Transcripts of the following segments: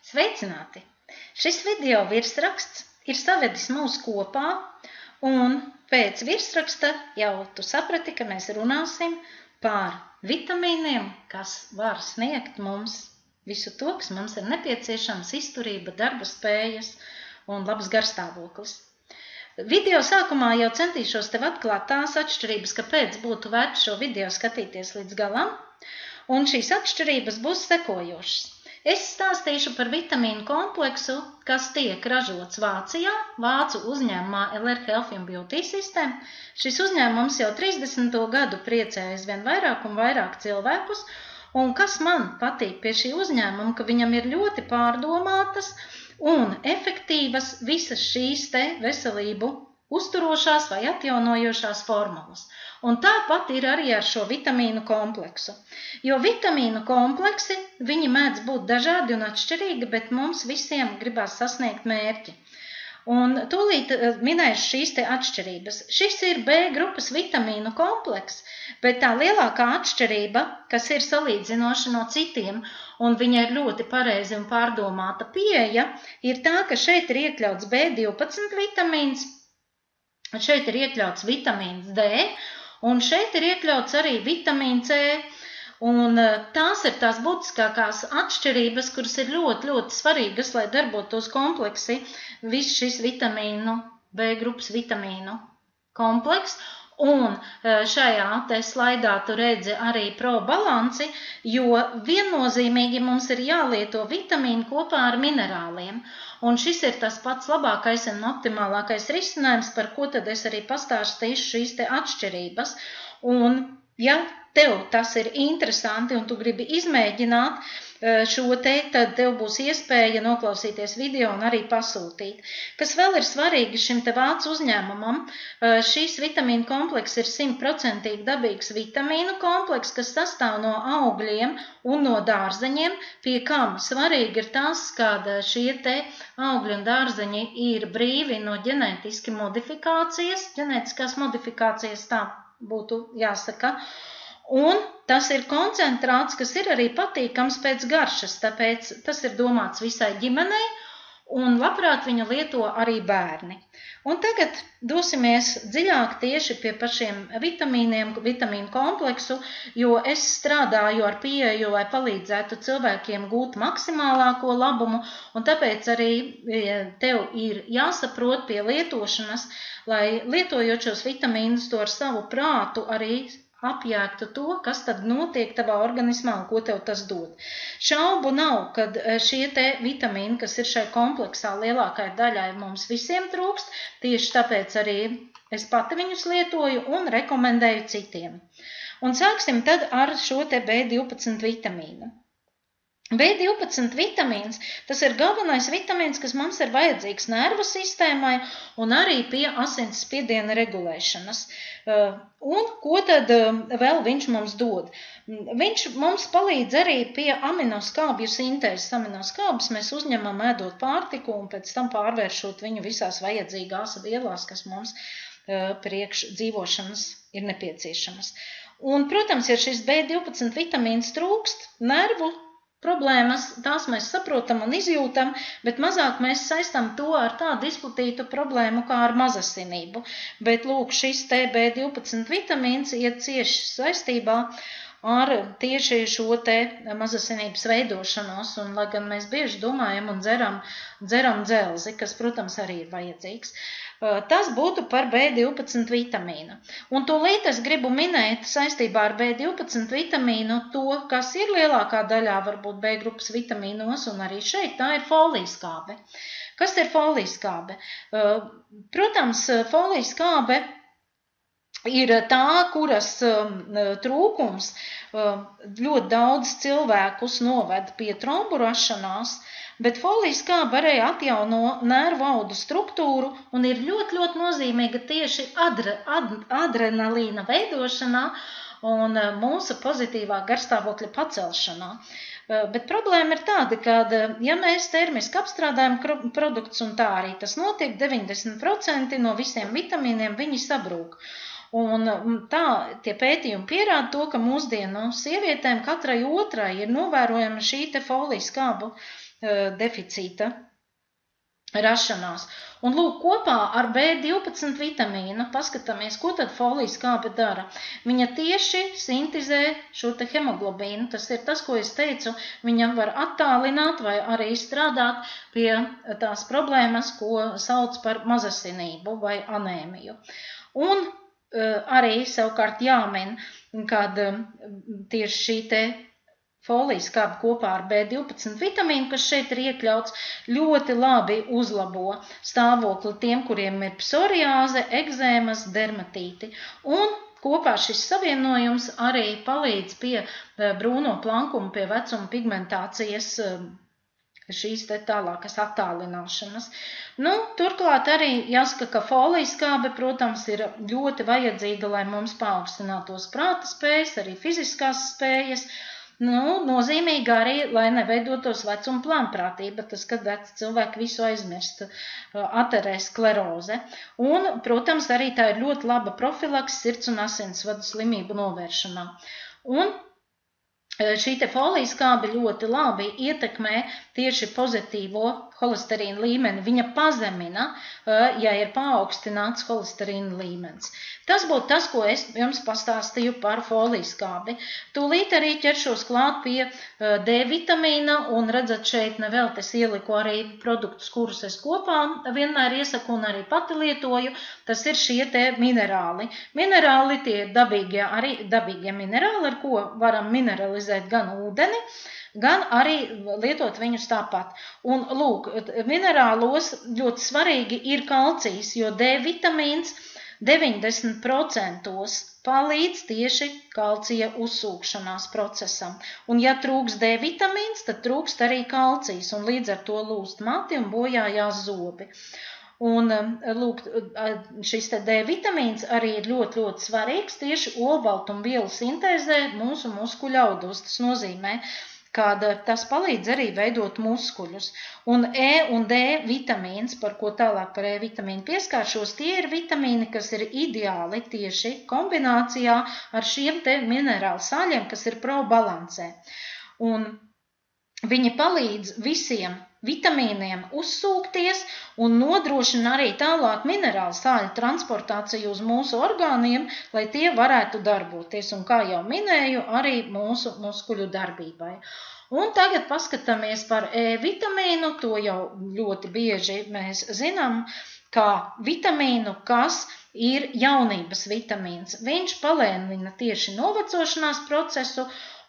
Sveicināti! Šis video virsraksts ir savedis mūs kopā, un pēc virsraksta jau tu saprati, ka mēs runāsim par vitamīniem, kas var sniegt mums visu to, kas mums ir nepieciešams, izturība, darba spējas un labs garstāvoklis. Video sākumā jau centīšos tev atklāt tās atšķirības, kāpēc būtu vērts šo video skatīties līdz galam, un šīs atšķirības būs sekojošas. Es stāstīšu par vitamīnu kompleksu, kas tiek ražots Vācijā, vācu uzņēmumā LR Health & Beauty System. Šis uzņēmums jau 30. gadu priecē aizvien vairāk un vairāk cilvēkus, un kas man patīk pie šī uzņēmuma, ka viņam ir ļoti pārdomātas un efektīvas visas šīs te veselību uzturošās vai atjaunojošās formulas. Un tāpat ir arī ar šo vitamīnu kompleksu. Jo vitamīnu kompleksi, viņi mēdz būt dažādi un atšķirīgi, bet mums visiem gribās sasniegt mērķi. Un tūlīt minēšu šīs te atšķirības. Šis ir B grupas vitamīnu kompleks, bet tā lielākā atšķirība, kas ir salīdzinoša no citiem, un viņa ir ļoti pareizi un pārdomāta pieeja, ir tā, ka šeit ir iekļauts B12 vitamīns, šeit ir iekļauts vitamīns D, un šeit ir iekļauts arī vitamīns C. Un tās ir tās būtiskākās atšķirības, kuras ir ļoti, ļoti svarīgas, lai darbotos kompleksi, viss šis vitamīnu, B grupas vitamīnu kompleks. Un šajā te slaidā tu redzi arī probalanci, jo viennozīmīgi mums ir jālieto vitamīni kopā ar minerāliem. Un šis ir tas pats labākais un optimālākais risinājums, par ko tad es arī pastāstīšu šīs te atšķirības. Un ja tev tas ir interesanti un tu gribi izmēģināt šo te, tad tev būs iespēja noklausīties video un arī pasūtīt. Kas vēl ir svarīgi šim te vācu uzņēmumam, šīs vitamīnu kompleks ir 100% dabīgs vitamīnu kompleks, kas sastāv no augļiem un no dārzeņiem, pie kam svarīgi ir tas, kad šie te augļi un dārzeņi ir brīvi no ģenētiskās modifikācijas, tā būtu jāsaka. Un tas ir koncentrāts, kas ir arī patīkams pēc garšas, tāpēc tas ir domāts visai ģimenei un labprāt viņu lieto arī bērni. Un tagad dosimies dziļāk tieši pie pašiem vitamīniem, vitamīnu kompleksu, jo es strādāju ar pieeju, lai palīdzētu cilvēkiem gūt maksimālāko labumu, un tāpēc arī tev ir jāsaprot pie lietošanas, lai lietojot šos vitamīnus to ar savu prātu arī apjēgtu to, kas tad notiek tavā organismā un ko tev tas dod. Šaubu nav, kad šie te vitamīni, kas ir šai kompleksā, lielākai daļai mums visiem trūkst, tieši tāpēc arī es pati viņus lietoju un rekomendēju citiem. Un sāksim tad ar šo te B12 vitamīnu. B12 vitamīns, tas ir galvenais vitamīns, kas mums ir vajadzīgs nervu sistēmai un arī pie asins spiediena regulēšanas. Un ko tad vēl viņš mums dod? Viņš mums palīdz arī pie aminoskābju sintēzes. Aminoskābus mēs uzņemam ēdot pārtiku un pēc tam pārvēršot viņu visās vajadzīgās vielās, kas mums priekš dzīvošanas ir nepieciešamas. Un, protams, ja šis B12 vitamīns trūkst, nervu problēmas, tās mēs saprotam un izjūtam, bet mazāk mēs saistam to ar tādu izplatītu problēmu kā ar mazasinību. Bet lūk, šis B12 vitamīns iet cieši saistībā ar tieši šo te mazasinības veidošanos, un lai gan mēs bieži domājam un dzeram dzelzi, kas, protams, arī ir vajadzīgs. Tas būtu par B12 vitamīnu. Un tūlīt es gribu minēt saistībā ar B12 vitamīnu to, kas ir lielākā daļā varbūt B grupas vitamīnos, un arī šeit tā ir folijas-skābe. Kas ir folijas-skābe? Protams, folijas-skābe ir tā, kuras trūkums ļoti daudz cilvēkus noved pie trombu rašanās, bet folijas-skābe arī atjauno nervu audu struktūru un ir ļoti, ļoti nozīmīga tieši adrenalīna veidošanā un mūsu pozitīvā garstāvokļa pacelšanā. Bet problēma ir tāda, ka, ja mēs termiski apstrādājam produktus un tā arī tas notiek, 90% no visiem vitamīniem viņi sabrūk. Un tā tie pētījumi pierāda to, ka mūsdienu sievietēm katrai otrai ir novērojama šī te folijas skābu deficīta rašanās. Un lūk, kopā ar B12 vitamīnu paskatāmies, ko tad folijas skābe dara. Viņa tieši sintizē šo te hemoglobīnu, tas ir tas, ko es teicu, viņa var attālināt vai arī strādāt pie tās problēmas, ko sauc par mazasinību vai anēmiju. Un arī savukārt jāmin, kad tieši šī te folijas skābe kopā ar B12 vitamīnu, kas šeit ir iekļauts, ļoti labi uzlabo stāvokli tiem, kuriem ir psoriāze, ekzēmas, dermatīti. Un kopā šis savienojums arī palīdz pie brūno plankuma, pie vecuma pigmentācijas šīs te tālākas attālināšanas. Turklāt arī jāsaka, ka folijas skābe, protams, ir ļoti vajadzīga, lai mums paaugstinātos prāta spējas, arī fiziskās spējas. Nozīmīgi arī, lai neveidotos vecuma plānprātība, tas, kad veci cilvēki visu aizmirst, ateroskleroze. Un, protams, arī tā ir ļoti laba profilaks sirds un asinsvadu slimību novēršanā. Un šī te folijas skābe ļoti labi ietekmē tieši pozitīvo holesterīna līmeni. Viņa pazemina, ja ir paaugstināts holesterīna līmenis. Tas būtu tas, ko es jums pastāstīju par folijas skābi. Tūlīt arī ķeršos klāt pie D vitamīna, un redzat, šeit nevēlt es ieliku arī produktus, kurus es kopā vienmēr iesaku un arī pati lietoju. Tas ir šie te minerāli. Minerāli tie ir dabīgie minerāli, ar ko varam mineralizēt gan ūdeni, gan arī lietot viņus tāpat. Un, lūk, minerālos ļoti svarīgi ir kalcijs, jo D vitamīns 90% palīdz tieši kalcija uzsūkšanās procesam. Un, ja trūks D vitamīns, tad trūkst arī kalcijs, un līdz ar to lūst mati un bojājās zobi. Un, lūk, šis te D vitamīns arī ir ļoti, ļoti svarīgs tieši olbaltumvielu sintēzē mūsu muskuļu audos. Tas nozīmē, kad tas palīdz arī veidot muskuļus. Un E un D vitamīns, par ko tālāk par E vitamīnu pieskāršos, tie ir vitamīni, kas ir ideāli tieši kombinācijā ar šiem te minerālu sāļiem, kas ir probalansē. Un viņi palīdz visiem vitamīniem uzsūkties un nodrošina arī tālāk minerālu sāļu transportāciju uz mūsu orgāniem, lai tie varētu darboties. Un, kā jau minēju, arī mūsu muskuļu darbībai. Un tagad paskatāmies par E vitamīnu, to jau ļoti bieži mēs zinām, kā vitamīnu, kas ir jaunības vitamīns. Viņš palēnina tieši novecošanās procesu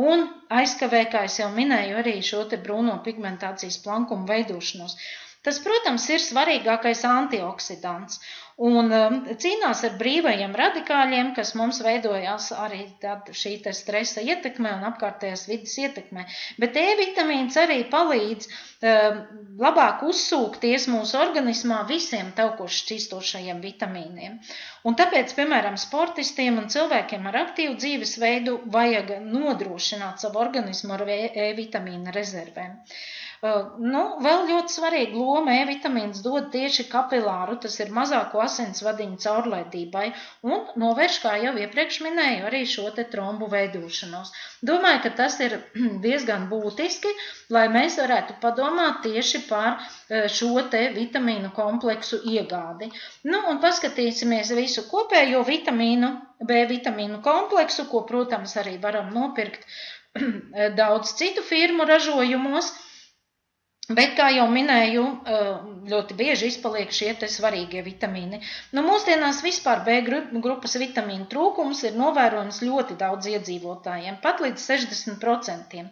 un aizkavē, kā es jau minēju, arī šo te brūno pigmentācijas plankumu veidošanos. Tas, protams, ir svarīgākais antioksidants un cīnās ar brīvajiem radikāļiem, kas mums veidojās arī šī te stresa ietekmē un apkārtējās vidas ietekmē. Bet E vitamīns arī palīdz labāk uzsūkties mūsu organismā visiem taukoši šķīstošajiem vitamīniem. Un tāpēc, piemēram, sportistiem un cilvēkiem ar aktīvu dzīvesveidu vajag nodrošināt savu organismu ar E vitamīna rezervēm. Vēl ļoti svarīgu lomu E vitamīns dod tieši kapilāru, tas ir mazāko asinsvadiņu caurlaidībai un novērš, kā jau iepriekš minēju, arī šo te trombu veidošanos. Domāju, ka tas ir diezgan būtiski, lai mēs varētu padomāt tieši par šo te vitamīnu kompleksu iegādi. Un paskatīsimies visu kopējo vitamīnu, B vitamīnu kompleksu, ko, protams, arī varam nopirkt daudz citu firmu ražojumos. Bet, kā jau minēju, ļoti bieži izpaliek šie te svarīgie vitamīni. Mūsdienās vispār B grupas vitamīnu trūkums ir novērojams ļoti daudz iedzīvotājiem, pat līdz 60%.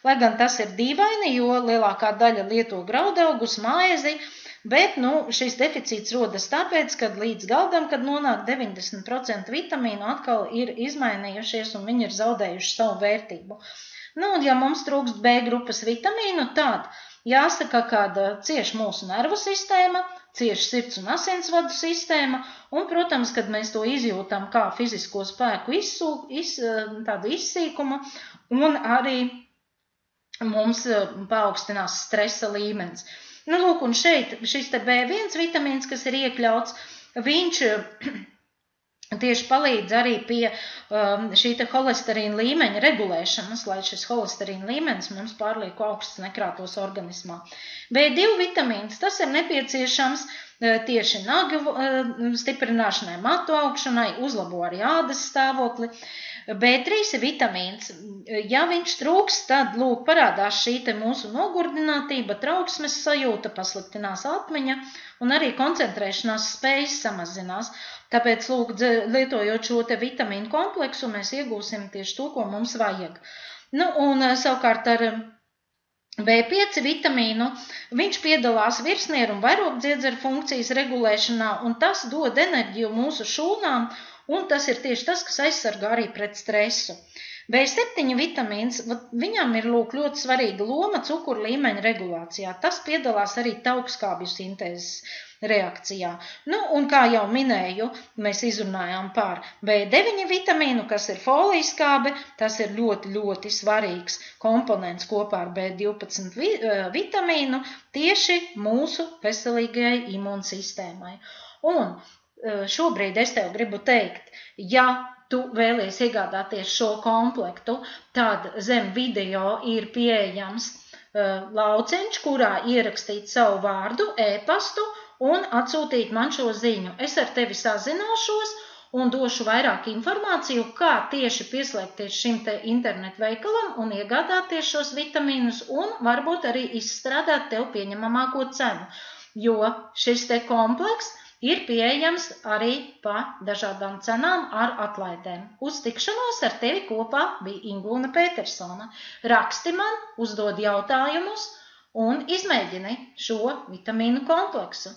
Lai gan tas ir dīvaini, jo lielākā daļa lieto graudaugus, maizi, bet šis deficīts rodas tāpēc, ka līdz galdam, kad nonāk 90% vitamīnu, atkal ir izmainījušies un viņi ir zaudējuši savu vērtību. Un ja mums trūkst B grupas vitamīnu, tad jāsaka, kad cieš mūsu nervu sistēma, cieš sirds un asinsvadu sistēma, un, protams, kad mēs to izjūtam kā fizisko spēku tādu izsīkumu, un arī mums paaugstinās stresa līmenis. Lūk, un šeit šis te B1 vitamīns, kas ir iekļauts, viņš tieši palīdz arī pie šī te holesterīna līmeņa regulēšanas, lai šis holesterīna līmenis mums pārlieku augsts nekrātos organismā. B2 vitamīns, tas ir nepieciešams tieši nagu stiprināšanai, matu augšanai, uzlabo arī ādas stāvokli. B3 ir vitamīns. Ja viņš trūks, tad, lūk, parādās šī te mūsu nogurdinātība, trauksmes sajūta, pasliktinās atmiņa un arī koncentrēšanās spējas samazinās. Tāpēc, lūk, lietojot šo te vitamīnu kompleksu, mēs iegūsim tieši to, ko mums vajag. Nu, un savukārt ar B5 vitamīnu viņš piedalās virsnieru un vairogdziedzeru funkcijas regulēšanā, un tas dod enerģiju mūsu šūnām, un tas ir tieši tas, kas aizsargā arī pret stresu. B7 vitamīns, viņam ir lūk ļoti svarīga loma cukuru līmeņa regulācijā. Tas piedalās arī taukskābju sintēzes reakcijā. Nu, un kā jau minēju, mēs izrunājām par B9 vitamīnu, kas ir folijskābe, tas ir ļoti, ļoti svarīgs komponents kopā ar B12 vitamīnu tieši mūsu veselīgajai imūnsistēmai. Un šobrīd es tev gribu teikt, ja tu vēlies iegādāties šo komplektu, tad zem video ir pieejams lauciņš, kurā ierakstīt savu vārdu, e-pastu un atsūtīt man šo ziņu. Es ar tevi sazināšos un došu vairāk informāciju, kā tieši pieslēgties šim te internetu veikalam un iegādāties šos vitamīnus un varbūt arī izstrādāt tev pieņemamāko cenu, jo šis te komplekss ir pieejams arī pa dažādām cenām ar atlaidēm. Uz tikšanos ar tevi kopā bija Ingūna Petersona. Raksti man, uzdod jautājumus un izmēģini šo vitamīnu kompleksu.